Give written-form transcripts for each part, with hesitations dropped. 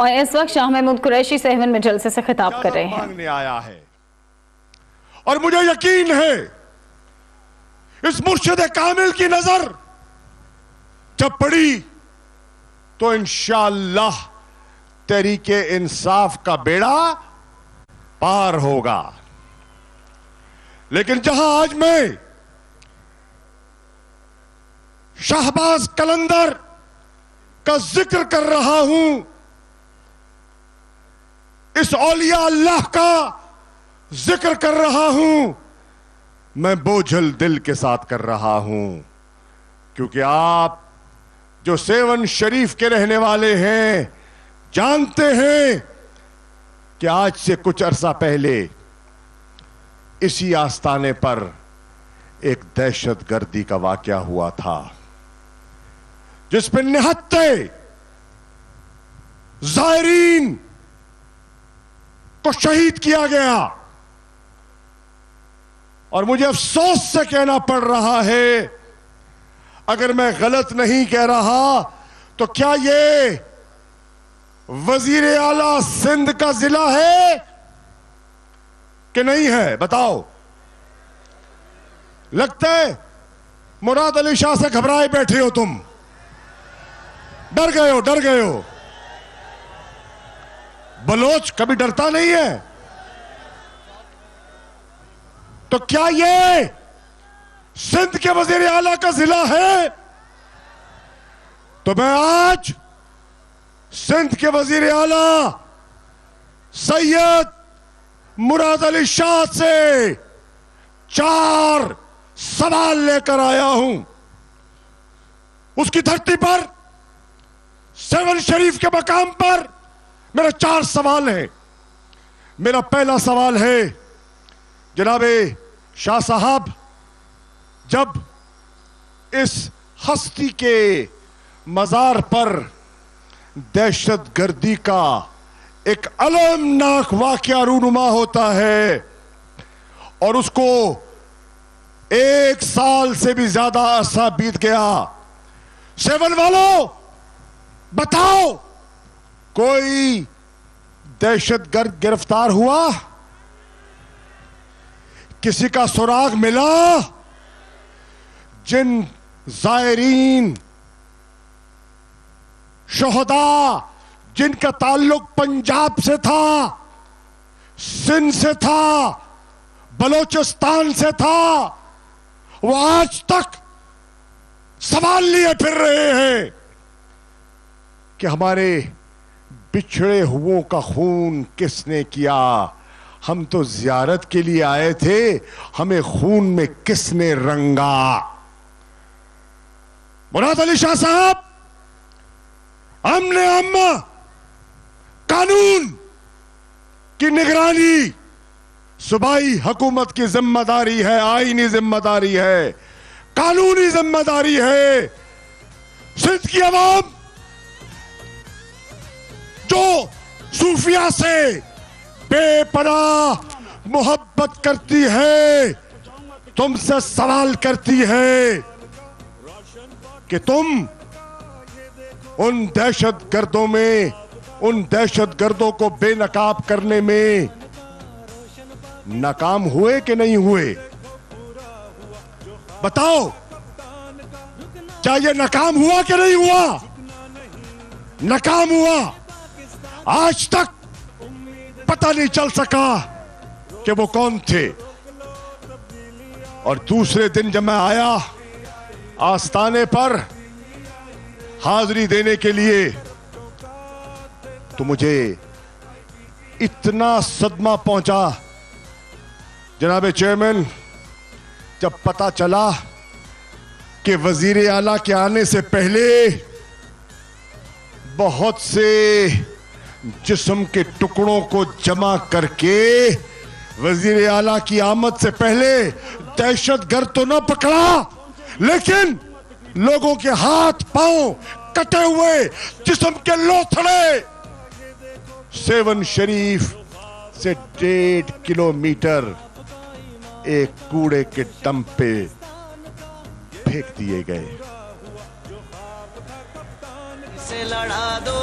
और इस वक्त शाह महमूद कुरैशी सेवन में जलसे से खिताब कर रहे हैं। मांगने आया है और मुझे यकीन है इस मुर्शिद कामिल की नजर जब पड़ी तो इंशाअल्लाह तहरीके इंसाफ का बेड़ा पार होगा। लेकिन जहां आज मैं शाहबाज कलंदर का जिक्र कर रहा हूं, इस औलिया अल्लाह का जिक्र कर रहा हूं, मैं बोझल दिल के साथ कर रहा हूं, क्योंकि आप जो सेवन शरीफ के रहने वाले हैं जानते हैं कि आज से कुछ अरसा पहले इसी आस्ताने पर एक दहशतगर्दी का वाकया हुआ था, जिस पर निहत्ते जायरीन को शहीद किया गया। और मुझे अफसोस से कहना पड़ रहा है, अगर मैं गलत नहीं कह रहा तो क्या ये वजीर आला सिंध का जिला है कि नहीं है? बताओ। लगता है मुराद अली शाह से घबराए बैठे हो तुम, डर गए हो। बलोच कभी डरता नहीं है। तो क्या ये सिंध के वजीर आला का जिला है? तो मैं आज सिंध के वजीर आला सैयद मुराद अली शाह से 4 सवाल लेकर आया हूं। उसकी धरती पर सेवन शरीफ के मकाम पर मेरे 4 सवाल हैं। मेरा पहला सवाल है, जनाबे शाह साहब, जब इस हस्ती के मजार पर दहशतगर्दी का एक अलमनाक वाकया रूनुमा होता है और उसको 1 साल से भी ज्यादा अरसा बीत गया, सेवन वालों बताओ, कोई दहशतगर्द गिरफ्तार हुआ? किसी का सुराग मिला? जिन जायरीन शोहदा जिनका ताल्लुक पंजाब से था, सिंध से था, बलोचिस्तान से था, वो आज तक सवाल लिए फिर रहे हैं कि हमारे बिछड़े हुओं का खून किसने किया? हम तो जियारत के लिए आए थे, हमें खून में किसने रंगा? मुराद अली शाह साहब, अम्न कानून की निगरानी सूबाई हुकूमत की जिम्मेदारी है, आईनी जिम्मेदारी है, कानूनी जिम्मेदारी है। सिंध की आवाम जो सूफिया से बेपनाह मोहब्बत करती है, तुमसे सवाल करती है कि तुम उन दहशतगर्दों में, उन दहशतगर्दों को बेनकाब करने में नाकाम हुए कि नहीं हुए? बताओ, क्या ये नाकाम हुआ कि नहीं हुआ? नाकाम हुआ। आज तक पता नहीं चल सका कि वो कौन थे। और दूसरे दिन जब मैं आया आस्ताने पर हाजिरी देने के लिए, तो मुझे इतना सदमा पहुंचा जनाबे चेयरमैन, जब पता चला कि वजीर आला के आने से पहले बहुत से जिस्म के टुकड़ों को जमा करके वजीर आला की आमद से पहले दहशतगर्द तो न पकड़ा, लेकिन लोगों के हाथ पांव कटे हुए जिस्म के लोथड़े सेवन शरीफ से 1.5 किलोमीटर एक कूड़े के डंप पे फेंक दिए गए। से लड़ा दो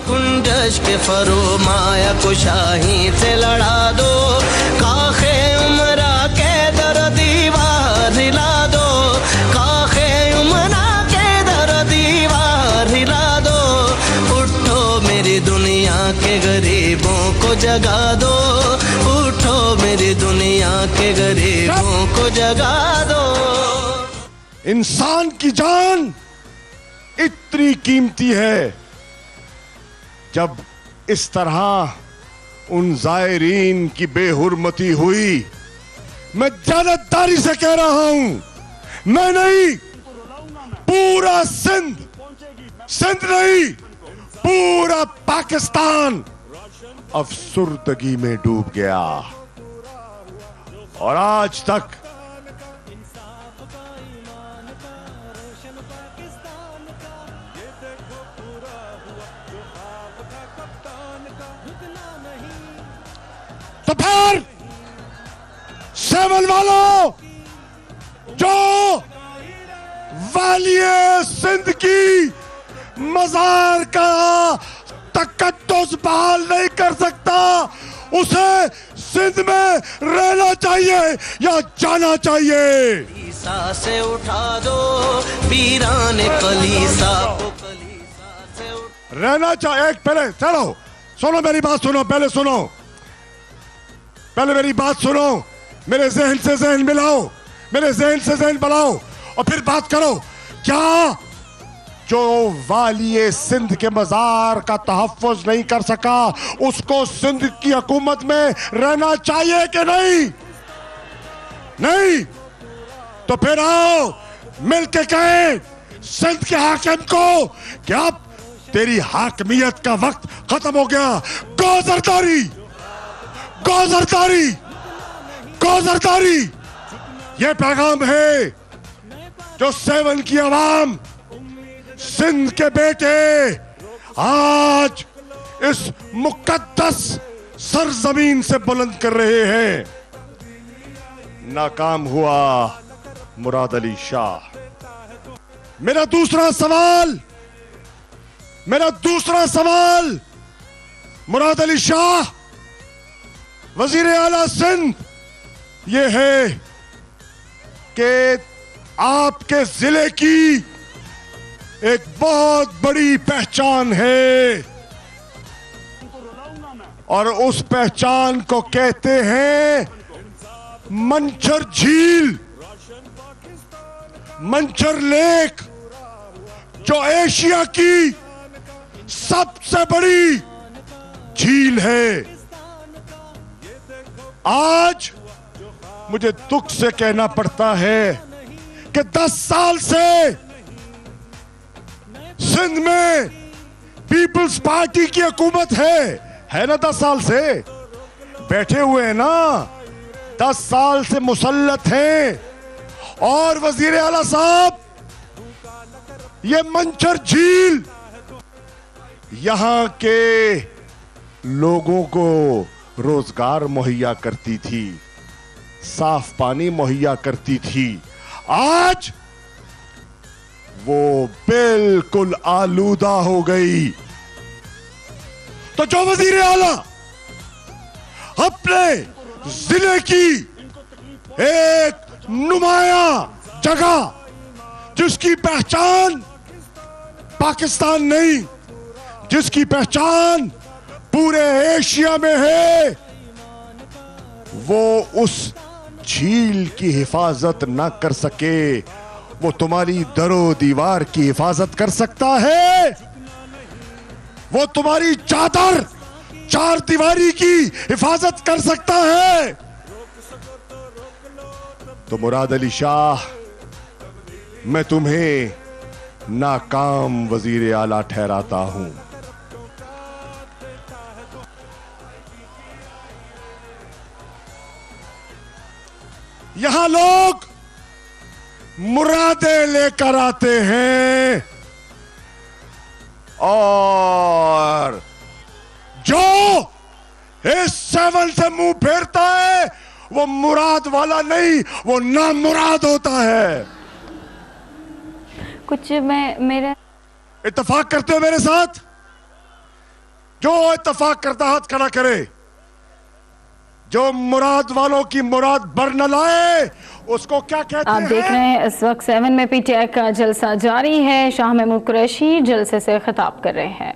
कुंजश के फरोमाया कुशाही से लड़ा दो, काखे उमरा के दर दीवार हिला दो, काखे उमरा के दर दीवार हिला दो। उठो मेरी दुनिया के गरीबों को जगा दो, उठो मेरी दुनिया के गरीबों को जगा दो। इंसान की जान इतनी कीमती है, जब इस तरह उन जायरीन की बेहुरमती हुई, मैं जानबदारी से कह रहा हूं, मैं नहीं, पूरा सिंध नहीं, पूरा पाकिस्तान अफसुर्दगी में डूब गया। और आज तक तो फिर सेवन वालों, जो वालिए सिंध की मजार का तकद्दुस बहाल नहीं कर सकता, उसे सिंध में रहना चाहिए या जाना चाहिए। कलीसा से उठा दो पीराने कलीसा को, कलीसा से रहना चाहिए। एक पहले चलो सुनो मेरी बात, सुनो पहले, सुनो पहले मेरी बात सुनो, मेरे जहन से जहन मिलाओ, मेरे जहन से जहन मिलाओ और फिर बात करो। क्या जो वालिए सिंध के मजार का तहफ़्फ़ुज़ नहीं कर सका, उसको सिंध की हुकूमत में रहना चाहिए कि नहीं? नहीं तो फिर आओ मिलके कहें सिंध के हाकिम को कि अब तेरी हाकमियत का वक्त खत्म हो गया। गो जरदारी, गो जरदारी, गो जरदारी, ये पैगाम है जो सेवन की आवाम, सिंध के बेटे आज इस मुकद्दस सरजमीन से बुलंद कर रहे हैं। नाकाम हुआ मुराद अली शाह। मेरा दूसरा सवाल मुराद अली शाह वजीर आला सिंध ये है कि आपके जिले की एक बहुत बड़ी पहचान है और उस पहचान को कहते हैं मंचर झील, मंचर लेक, जो एशिया की सबसे बड़ी झील है। आज मुझे दुख से कहना पड़ता है कि 10 साल से सिंध में पीपल्स पार्टी की हुकूमत है ना। 10 साल से बैठे हुए हैं ना, 10 साल से मुसल्लत हैं। और वजीर आला साहब, ये मंचर झील यहां के लोगों को रोजगार मुहैया करती थी, साफ पानी मुहैया करती थी। आज वो बिल्कुल आलूदा हो गई। तो जो वजीर आला अपने जिले की एक नुमाया जगह, जिसकी पहचान पाकिस्तान नहीं, जिसकी पहचान पूरे एशिया में है, वो उस झील की हिफाजत ना कर सके, वो तुम्हारी दरो दीवार की हिफाजत कर सकता है? वो तुम्हारी चादर चार दीवारी की हिफाजत कर सकता है? तो मुराद अली शाह, मैं तुम्हें नाकाम वजीर आला ठहराता हूं। यहां लोग मुरादे लेकर आते हैं और जो इस सेवन से मुंह फेरता है वो मुराद वाला नहीं, वो नामुराद होता है। कुछ मैं मेरा इत्तेफाक करते हो मेरे साथ? जो इत्तेफाक करता हाथ खड़ा करे, जो मुराद वालों की मुराद बर न लाए उसको क्या कहते हैं? आप देख रहे हैं इस वक्त 7 में पीटीआई का जलसा जारी है। शाह महमूद कुरैशी जलसे से खिताब कर रहे हैं।